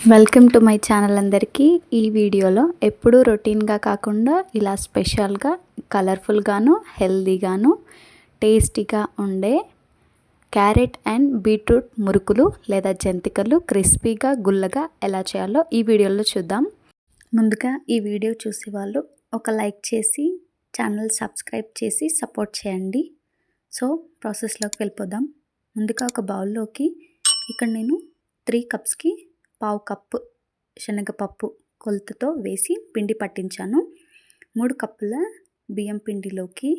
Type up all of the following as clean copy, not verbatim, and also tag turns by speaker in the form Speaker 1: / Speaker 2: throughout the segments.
Speaker 1: Welcome to my channel అందరికీ. ఈ వీడియోలో ఎప్పుడూ రొటీన్గా కాకుండా ఇలా స్పెషల్గా కలర్ఫుల్గాను హెల్దీగాను టేస్టీగా ఉండే క్యారెట్ అండ్ బీట్రూట్ మురుకులు లేదా జంతికలు క్రిస్పీగా గుల్లగా ఎలా చేయాలో ఈ వీడియోలో చూద్దాం. ముందుగా ఈ వీడియో చూసే వాళ్ళు ఒక లైక్ చేసి ఛానల్ సబ్స్క్రైబ్ చేసి సపోర్ట్ చేయండి. సో ప్రాసెస్లోకి వెళ్ళిపోదాం. ముందుగా ఒక బౌల్లోకి ఇక్కడ నేను 3 కప్స్కి 1/2 కప్పు శనగపప్పు కొలతతో వేసి పిండి పట్టించాను. 3 కప్పుల బియ్యం పిండిలోకి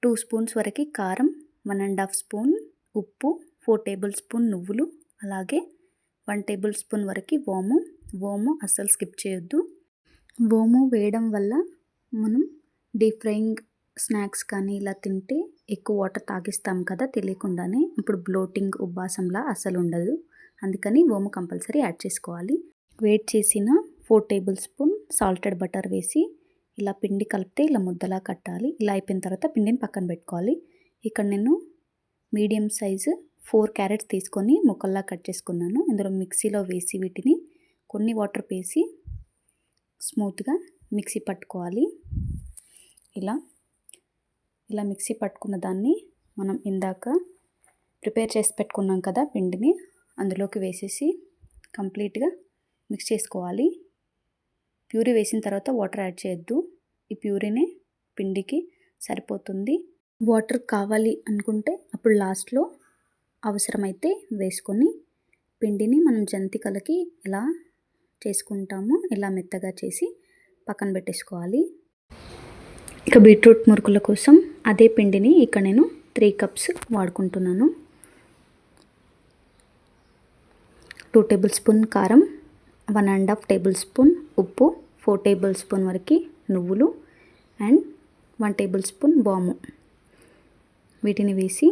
Speaker 1: 2 స్పూన్స్ వరకు కారం, 1.5 స్పూన్ ఉప్పు, 4 టేబుల్ స్పూన్ నువ్వులు, అలాగే 1 టేబుల్ స్పూన్ వరకు ఓము అస్సలు స్కిప్ చేయొద్దు. ఓము వేయడం వల్ల మనం డీప్ ఫ్రైయింగ్ స్నాక్స్ కానీ ఇలా తింటే ఎక్కువ వాటర్ తాగిస్తాం కదా తెలియకుండానే, ఇప్పుడు బ్లోటింగ్ ఉబ్బాసంలా అస్సలు ఉండదు. అందుకని ఓము కంపల్సరీ యాడ్ చేసుకోవాలి. వేడి చేసిన 4 టేబుల్ స్పూన్ సాల్టెడ్ బటర్ వేసి ఇలా పిండి కలిపితే ఇలా ముద్దలా కట్టాలి. ఇలా అయిపోయిన తర్వాత పిండిని పక్కన పెట్టుకోవాలి. ఇక్కడ నేను మీడియం సైజు 4 క్యారెట్స్ తీసుకొని ముక్కల్లా కట్ చేసుకున్నాను. ఇందులో మిక్సీలో వేసి వీటిని కొన్ని వాటర్ వేసి స్మూత్గా మిక్సీ పట్టుకోవాలి. ఇలా మిక్సీ పట్టుకున్న దాన్ని మనం ఇందాక ప్రిపేర్ చేసి పెట్టుకున్నాం కదా పిండిని, అందులోకి వేసేసి కంప్లీట్గా మిక్స్ చేసుకోవాలి. ప్యూరీ వేసిన తర్వాత వాటర్ యాడ్ చేయొద్దు. ఈ ప్యూరీనే పిండికి సరిపోతుంది. వాటర్ కావాలి అనుకుంటే అప్పుడు లాస్ట్లో అవసరమైతే వేసుకొని పిండిని మనం జంతికలకి ఎలా చేసుకుంటామో ఇలా మెత్తగా చేసి పక్కన పెట్టేసుకోవాలి. ఇక బీట్రూట్ మురుకుల కోసం అదే పిండిని ఇక్కడ నేను 3 కప్స్ వాడుకుంటున్నాను. 2 టేబుల్ స్పూన్ కారం, 1.5 టేబుల్ స్పూన్ ఉప్పు, 4 టేబుల్ స్పూన్ వరకు నువ్వులు అండ్ 1 టేబుల్ స్పూన్ వాము వీటిని వేసి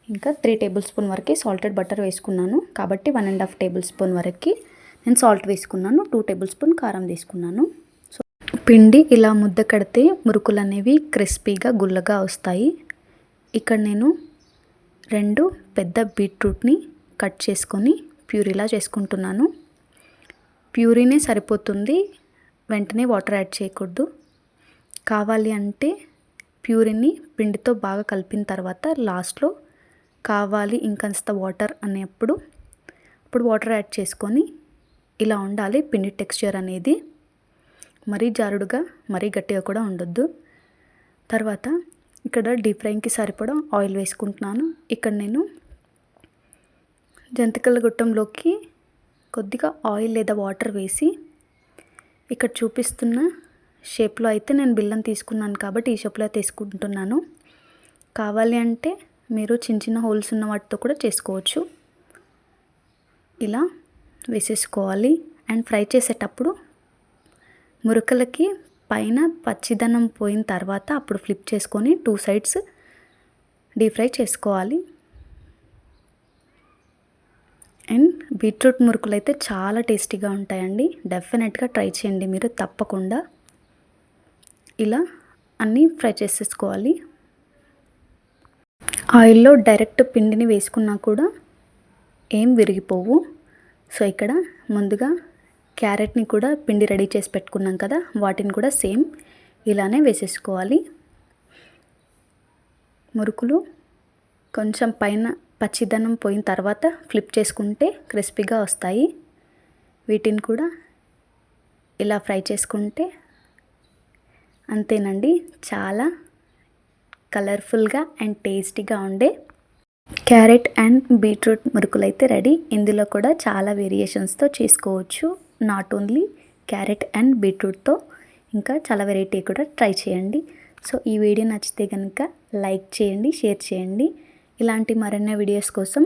Speaker 1: ఇంకా 3 టేబుల్ స్పూన్ వరకు సాల్టెడ్ బటర్ వేసుకున్నాను కాబట్టి 1.5 టేబుల్ స్పూన్ వరకు నేను సాల్ట్ వేసుకున్నాను. 2 టేబుల్ స్పూన్ కారం తీసుకున్నాను. సో పిండి ఇలా ముద్ద కడితే మురుకులు అనేవి క్రిస్పీగా గుల్లగా వస్తాయి. ఇక్కడ నేను 2 పెద్ద బీట్రూట్ని కట్ చేసుకొని ప్యూరీలా చేసుకుంటున్నాను. ప్యూరీనే సరిపోతుంది, వెంటనే వాటర్ యాడ్ చేయకూడదు. కావాలి అంటే ప్యూరీని పిండితో బాగా కలిపిన తర్వాత లాస్ట్లో కావాలి ఇంకాస్త వాటర్ అనేప్పుడు వాటర్ యాడ్ చేసుకొని ఇలా ఉండాలి పిండి టెక్స్చర్ అనేది. మరీ జారుడుగా మరీ గట్టిగా కూడా ఉండొద్దు. తర్వాత ఇక్కడ డీప్ ఫ్రైయింగ్కి సరిపడా ఆయిల్ వేసుకుంటున్నాను. ఇక్కడ నేను జంతికల గుట్టంలోకి కొద్దిగా ఆయిల్ లేదా వాటర్ వేసి ఇక్కడ చూపిస్తున్న షేప్లో అయితే నేను బిల్లం తీసుకున్నాను కాబట్టి ఈ షేప్లో తీసుకుంటున్నాను. కావాలి అంటే మీరు చిన్న చిన్న హోల్స్ ఉన్న వాటితో కూడా చేసుకోవచ్చు. ఇలా వేసేసుకోవాలి. అండ్ ఫ్రై చేసేటప్పుడు మురుకలకి పైన పచ్చిదనం పోయిన తర్వాత అప్పుడు ఫ్లిప్ చేసుకొని 2 సైడ్స్ డీప్ ఫ్రై చేసుకోవాలి. అండ్ బీట్రూట్ మురుకులు అయితే చాలా టేస్టీగా ఉంటాయండి. డెఫినెట్గా ట్రై చేయండి మీరు తప్పకుండా. ఇలా అన్నీ ఫ్రై చేసేసుకోవాలి. ఆయిల్లో డైరెక్ట్ పిండిని వేసుకున్నా కూడా ఏం విరిగిపోవు. సో ఇక్కడ ముందుగా క్యారెట్ని కూడా పిండి రెడీ చేసి పెట్టుకున్నాం కదా, వాటిని కూడా సేమ్ ఇలానే వేసేసుకోవాలి. మురుకులు కొంచెం పైన పచ్చిదనం పోయిన తర్వాత ఫ్లిప్ చేసుకుంటే క్రిస్పీగా వస్తాయి. వీటిని కూడా ఇలా ఫ్రై చేసుకుంటే అంతేనండి, చాలా కలర్ఫుల్గా అండ్ టేస్టీగా ఉండే క్యారెట్ అండ్ బీట్రూట్ మురుకులు అయితే రెడీ. ఇందులో కూడా చాలా వేరియేషన్స్తో చేసుకోవచ్చు. నాట్ ఓన్లీ క్యారెట్ అండ్ బీట్రూట్తో ఇంకా చాలా వెరైటీ కూడా ట్రై చేయండి. సో ఈ వీడియో నచ్చితే కనుక లైక్ చేయండి, షేర్ చేయండి. ఇలాంటి మరిన్ని వీడియోస్ కోసం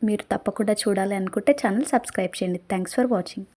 Speaker 1: మీరు తప్పకుండా చూడాలి అనుకుంటే ఛానల్ సబ్స్క్రైబ్ చేయండి. Thanks for watching.